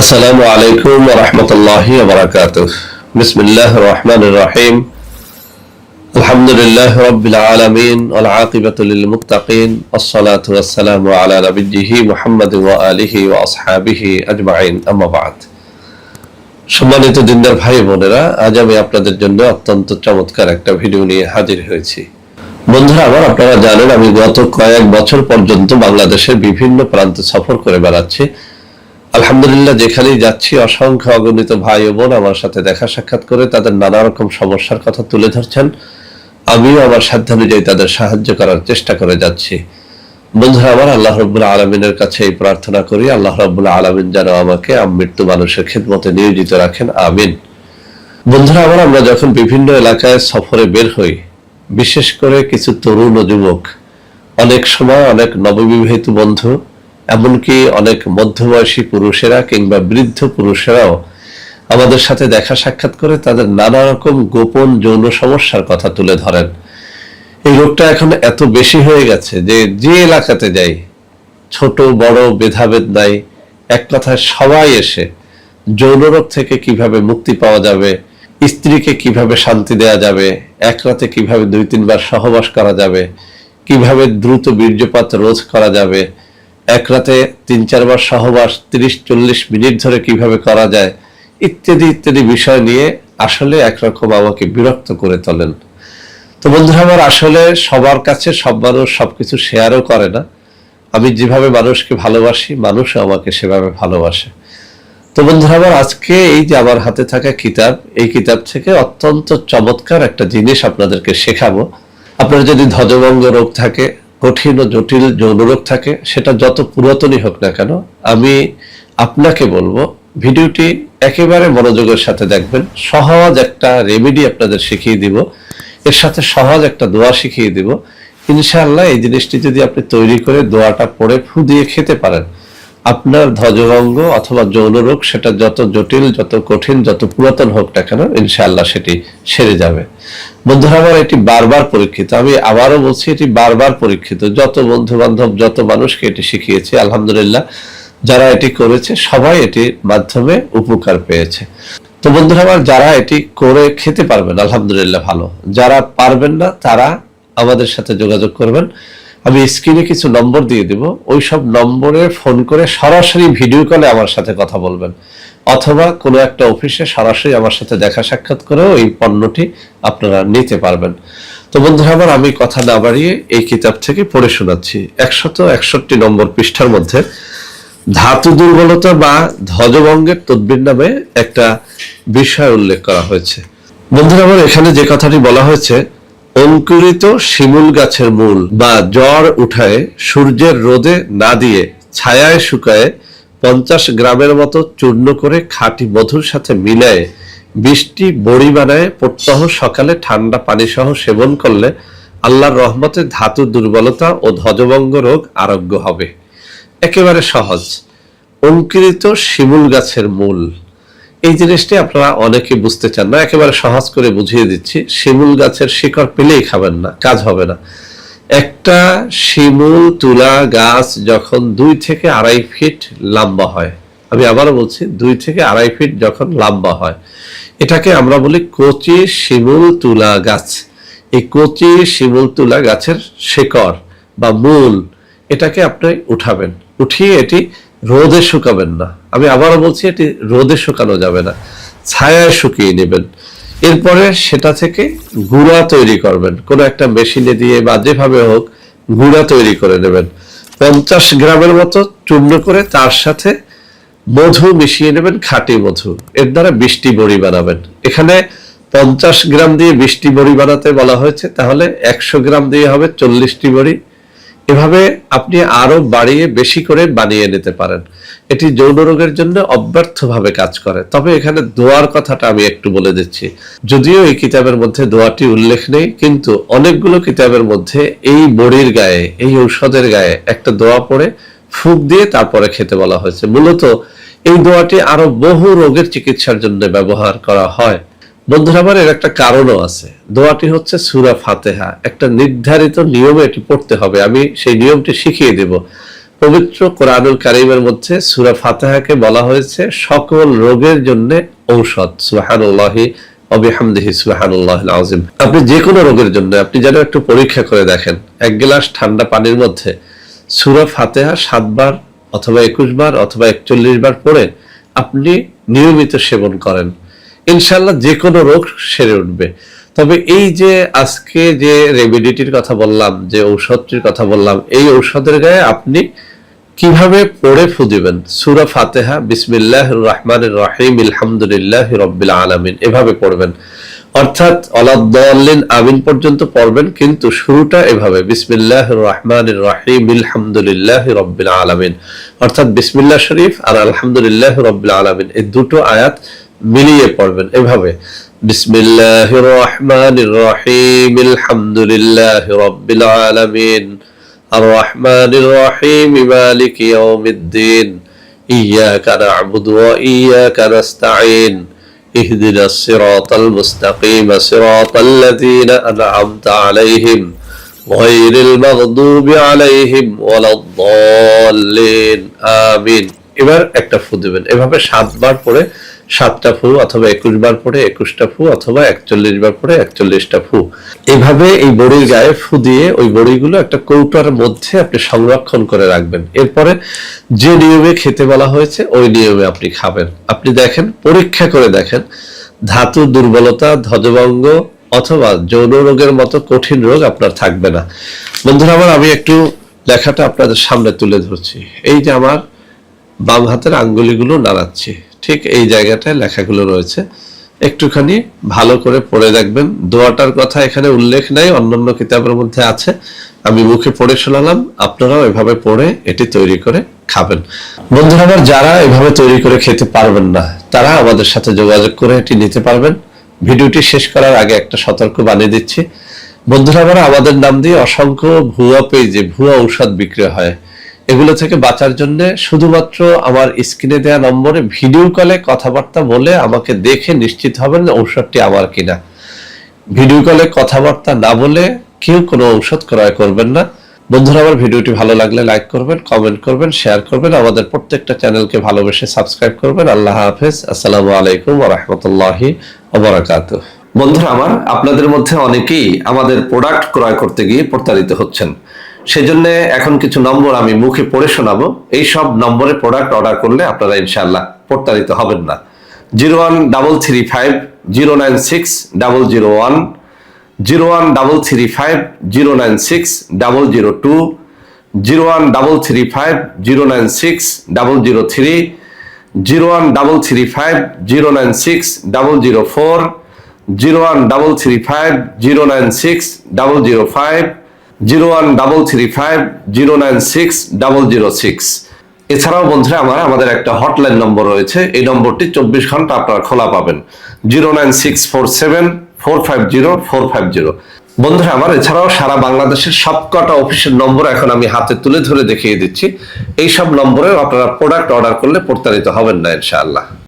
আসসালামু আলাইকুম ওয়া রাহমাতুল্লাহি ওয়া বারাকাতুহু। বিসমিল্লাহির রহমানির রহিম। আলহামদুলিল্লাহি রাব্বিল আলামিন ওয়াল আকিবাতু লিল মুত্তাকিন। আসসালাতু ওয়াসসালামু আলা নাবিয়্যিহি মুহাম্মাদিন ওয়া আলিহি ওয়া আসহাবিহি আজমাইন। আম্মা বা'দ। সম্মানিত দিনদার ভাই বোনেরা, আজ আমি আপনাদের জন্য অত্যন্ত চমৎকার একটা ভিডিও নিয়ে হাজির হয়েছি। বন্ধুরা আমার, আপনারা জানেন আমি গত কয়েক বছর পর্যন্ত বাংলাদেশের বিভিন্ন প্রান্তে সফর করে বেড়াচ্ছি। আলহামদুলিল্লাহ, যেখানেই যাচ্ছি অসংখ্য অগণিত ভাই ও বোন আমার সাথে দেখা সাক্ষাৎ করে তাদের নানা রকম সমস্যার কথা তুলে ধরছেন। আমিও আমার সাধ্যানুযায়ী তাদের সাহায্য করার চেষ্টা করে যাচ্ছি। বন্ধুরা আমার, আল্লাহ রাব্বুল আলামিনের কাছে এই প্রার্থনা করি, আল্লাহ রাব্বুল আলামিন যেন আমাকে আমৃত্যু মানুষের খিদমতে নিয়োজিত রাখেন, আমিন। বন্ধুরা আমার, আমরা যখন বিভিন্ন এলাকায় সফরে বের হই, বিশেষ করে কিছু তরুণ ও যুবক, অনেক সময় অনেক নববিবাহিত বন্ধু, এমনকি অনেক মধ্যবয়সী পুরুষেরা কিংবা বৃদ্ধ পুরুষেরাও আমাদের সাথে দেখা সাক্ষাৎ করে তাদের নানা রকম গোপন যৌন সমস্যার কথা তুলে ধরেন। এই রোগটা এখন এত বেশি হয়ে গেছে যে যে এলাকাতে যাই, ছোট বড় ভেদাভেদ নাই, এক কথায় সবাই এসে যৌন রোগ থেকে কিভাবে মুক্তি পাওয়া যাবে, স্ত্রীকে কিভাবে শান্তি দেওয়া যাবে, এক রাতে কিভাবে 2-3 বার সহবাস করা যাবে, কিভাবে দ্রুত বীর্যপাত রোধ করা যাবে, এক রাতে 3-4 বার সহবাস 30-40 মিনিট ধরে কিভাবে করা যায়, ইত্যাদি ইত্যাদি বিষয় নিয়ে আসলে একরকম আমাকে বিরক্ত করে তোলেন। তো বন্ধুরা আমার, আসলে সবার কাছে সব মানুষ সবকিছু শেয়ারও করে না। আমি যেভাবে মানুষকে ভালোবাসি, মানুষও আমাকে সেভাবে ভালোবাসে। তো বন্ধুরা আমার, আজকে এই যে আমার হাতে থাকা কিতাব, এই কিতাব থেকে অত্যন্ত চমৎকার একটা জিনিস আপনাদেরকে শেখাবো। আপনার যদি ধ্বজভঙ্গ রোগ থাকে, কঠিন ও জটিল যৌন রোগ থাকে, সেটা যত পুরাতনই হোক না কেন, আমি আপনাকে বলবো ভিডিওটি একেবারে মনোযোগের সাথে দেখবেন। সহজ একটা রেমেডি আপনাদের শিখিয়ে দিব, এর সাথে সহজ একটা দোয়া শিখিয়ে দিব। ইনশাআল্লাহ এই জিনিসটি যদি আপনি তৈরি করে দোয়াটা পড়ে ফু দিয়ে খেতে পারেন, আপনার ধ্বজভঙ্গ অথবা যৌন রোগ সেটা যত জটিল, যত কঠিন, যত পুরাতন হোক না কেন, ইনশাআল্লাহ সেটি সেরে যাবে। বন্ধুরা আমার, এটি বারবার পরীক্ষিত, আমি আবারও বলছি এটি বারবার পরীক্ষিত। যত বন্ধু বান্ধব, যত মানুষকে এটি শিখিয়েছি, আলহামদুলিল্লাহ যারা এটি করেছে সবাই এটির মাধ্যমে উপকার পেয়েছে। তো বন্ধুরা আমার, যারা এটি করে খেতে পারবেন আলহামদুলিল্লাহ ভালো, যারা পারবেন না তারা আমাদের সাথে যোগাযোগ করবেন। আমি স্ক্রিনে কিছু নম্বর দিয়ে দিব, ওই সব নম্বরে ফোন করে সরাসরি ভিডিও কলে আমার সাথে কথা বলবেন, অথবা কোনো একটা অফিসে সরাসরি আমার সাথে দেখা সাক্ষাৎ করেও এই পণ্যটি আপনারা নিতে পারবেন। তো বন্ধুরা আমার, আমি কথা না বাড়িয়ে এই কিতাব থেকে পড়ে শোনাচ্ছি। 161 নম্বর পৃষ্ঠার মধ্যে ধাতু দুর্বলতা বা ধ্বজভঙ্গের তদবির নামে একটা বিষয় উল্লেখ করা হয়েছে। বন্ধুরা আমার, এখানে যে কথাটি বলা হয়েছে, অঙ্কুরিত শিমুল গাছের মূল বা জ্বর উঠায় সূর্যের রোদে না দিয়ে ছায়ায় শুকায় 50 গ্রামের মতো চূর্ণ করে খাঁটি মধুর সাথে মিলায়ে 20টি বড়ি বানায় প্রত্যহ সকালে ঠান্ডা পানি সহ সেবন করলে আল্লাহর রহমতে ধাতু দুর্বলতা ও ধ্বজভঙ্গ রোগ আরোগ্য হবে। একেবারে সহজ। অঙ্কুরিত শিমুল গাছের মূল, এই জিনিসটি আপনারা অনেকে বুঝতে চান না, একেবারে সহজ করে বুঝিয়ে দিচ্ছি। শিমুল গাছের শিকড় পেলেই খাবেন না, কাজ হবে না। একটা শিমুল তুলা গাছ যখন 2 থেকে 2.5 ফিট লম্বা হয়, আমি আবারও বলছি 2 থেকে 2.5 ফিট যখন লম্বা হয়, এটাকে আমরা বলি কচি শিমুল তুলা গাছ। এই কচি শিমুল তুলা গাছের শিকড় বা মূল, এটাকে আপনি উঠাবেন, উঠিয়ে এটি রোদে শুকাবেন না। আমি আবারও বলছি, এটি রোদে শুকানো যাবে না, ছায়ায় শুকিয়ে নেবেন। এরপরে সেটা থেকে গুঁড়া তৈরি করবেন, কোনো একটা মেশিনে দিয়ে বা যেভাবে হোক গুঁড়া তৈরি করে নেবেন। 50 গ্রামের মতো চূর্ণ করে তার সাথে মধু মিশিয়ে নেবেন, খাঁটি মধু। এর দ্বারা 20টি বড়ি বানাবেন। এখানে 50 গ্রাম দিয়ে 20টি বড়ি বানাতে বলা হয়েছে, তাহলে 100 গ্রাম দিয়ে হবে 40টি বড়ি। এভাবে আপনি আরো বাড়িয়ে বেশি করে বানিয়ে নিতে পারেন। এটি যৌন রোগের জন্য অব্যর্থভাবে কাজ করে। তবে এখানে দোয়ার কথাটা আমি একটু বলে দিচ্ছি। যদিও এই কিতাবের মধ্যে দোয়াটি উল্লেখ নেই, কিন্তু অনেকগুলো কিতাবের মধ্যে এই বড়ির গায়ে, এই ঔষধের গায়ে একটা দোয়া পড়ে ফুঁক দিয়ে তারপরে খেতে বলা হয়েছে। মূলত এই দোয়াটি আরো বহু রোগের চিকিৎসার জন্য ব্যবহার করা হয়। বন্ধুরা আমার, এর একটা কারণও আছে। দোয়াটি হচ্ছে সূরা ফাতিহা, একটা নির্ধারিত নিয়মে এটি পড়তে হবে। আমি সেই নিয়মটি শিখিয়ে দেব। পবিত্র কোরআনুল কারীমের মধ্যে সূরা ফাতিহাকে বলা হয়েছে সকল রোগের জন্য ঔষধ। সুবহানাল্লাহি ওয়া বিহামদিহি সুবহানাল্লাহিল আযীম। আপনি যে কোনো রোগের জন্য আপনি যেন একটু পরীক্ষা করে দেখেন, এক গ্লাস ঠান্ডা পানির মধ্যে সূরা ফাতিহা 7 বার অথবা 21 বার অথবা 41 বার পড়ে আপনি নিয়মিত সেবন করেন, ইনশাআল্লাহ যে কোনো রোগ সেরে উঠবে। তবে এই যে আজকে যে রেমেডিটির কথা বললাম, যে ঔষধটির কথা বললাম, এই ঔষধের গায়ে আপনি কিভাবে পড়ে ফু দিবেন, সূরা ফাতিহা বিসমিল্লাহির রহমানির রহিম আলহামদুলিল্লাহি রাব্বিল আলামিন এভাবে পড়বেন, অর্থাৎ ওয়ালাদ-দাল্লিন আমিন পর্যন্ত পড়বেন, কিন্তু শুরুটা এভাবে বিসমিল্লাহির রহমানির রহিম আলহামদুলিল্লাহি রাব্বিল আলামিন, অর্থাৎ বিসমিল্লাহ শরীফ আর আলহামদুলিল্লাহি রাব্বিল আলামিন এই দুটো আয়াত মিলিয়ে পড়বেন এভাবে, বিসমিল্লাহির রহমানির রহিম আলহামদুলিল্লাহি রাব্বিল আলামিন الرحمن الرحيم مالك يوم الدين إياك نعبد وإياك نستعين اهدنا الصراط المستقيم صراط الذين أنعمت عليهم غير المغضوب عليهم ولا الضالين آمين। এবার একটা ফু দিবেন, এভাবে 7 বার পরে 7টা ফু অথবা 21 বার পরে 21টা ফু অথবা 41 বার পরে 41টা ফু, এভাবে এই বড়ির গায়ে ফু দিয়ে ওই বড়িগুলো একটা কৌটার মধ্যে আপনি সংরক্ষণ করে রাখবেন। এরপরে যে নিয়মে খেতে বলা হয়েছে ওই নিয়মে আপনি খাবেন। আপনি দেখেন, পরীক্ষা করে দেখেন, ধাতু দুর্বলতা, ধ্বজভঙ্গ অথবা যৌন রোগের মতো কঠিন রোগ আপনার থাকবে না। বন্ধুরা আমার, আমি একটু লেখাটা আপনাদের সামনে তুলে ধরছি। এই যে আমার বাম হাতের আঙ্গুলিগুলো নাড়াচ্ছি, ঠিক এই জায়গাটায় লেখাগুলো রয়েছে, একটুখানি ভালো করে পড়ে দেখবেন। দোয়াটার কথা এখানে উল্লেখ নাই, অন্যান্য কিতাবের মধ্যে আছে, আমি মুখে পড়ে শোনালাম, আপনারাও এভাবে পড়ে এটি তৈরি করে খাবেন। বন্ধুরা আমার, যারা এভাবে তৈরি করে খেতে পারবেন না তারা আমাদের সাথে যোগাযোগ করে এটি নিতে পারবেন। ভিডিওটি শেষ করার আগে একটা সতর্ক বানিয়ে দিচ্ছি, বন্ধুরা আমার, আমাদের নাম দিয়ে অসংখ্য ভুয়া পেজে ভুয়া ঔষধ বিক্রি হয়। এগুলো থেকে বাঁচার জন্য শুধুমাত্র আমার স্ক্রিনে দেওয়া নম্বরে ভিডিও কলে কথাবার্তা বলে আমাকে দেখে নিশ্চিত হবেন ঔষধটি আমার কিনা। ভিডিও কলে কথাবার্তা না বলে কেউ কোনো ঔষধ ক্রয় করবেন না। বন্ধুরা আমার, ভিডিওটি ভালো লাগলে লাইক করবেন, কমেন্ট করবেন, শেয়ার করবেন, আমাদের প্রত্যেকটা চ্যানেলকে ভালোবেসে সাবস্ক্রাইব করবেন। আল্লাহ হাফেজ। আসসালামু আলাইকুম ওয়া রাহমাতুল্লাহি ওয়া বারাকাতুহু। বন্ধুরা আমার, আপনাদের মধ্যে অনেকেই আমাদের প্রোডাক্ট ক্রয় করতে গিয়ে প্রতারিত হচ্ছেন। সেজন্য এখন কিছু নম্বর আমি মুখে পড়ে শোনাবো, এই সব নম্বরে প্রোডাক্ট অর্ডার করলে আপনারা ইনশাআল্লাহ প্রতারিত হবেন না। 01335096001, 01335096002, 01335096003, 01335096004, 01335096005, 01335096006। এছাড়াও বন্ধুরা আমার, আমাদের একটা হটলাইন নম্বর রয়েছে, এই নম্বরটি 24 ঘন্টা আপনারা খোলা পাবেন, 09647450450। বন্ধুরা আমার, এছাড়াও সারা বাংলাদেশের সবকটা অফিসের নম্বর এখন আমি হাতে তুলে ধরে দেখিয়ে দিচ্ছি। এই সব নম্বরেও আপনারা প্রোডাক্ট অর্ডার করলে প্রতারিত হবেন না ইনশাআল্লাহ।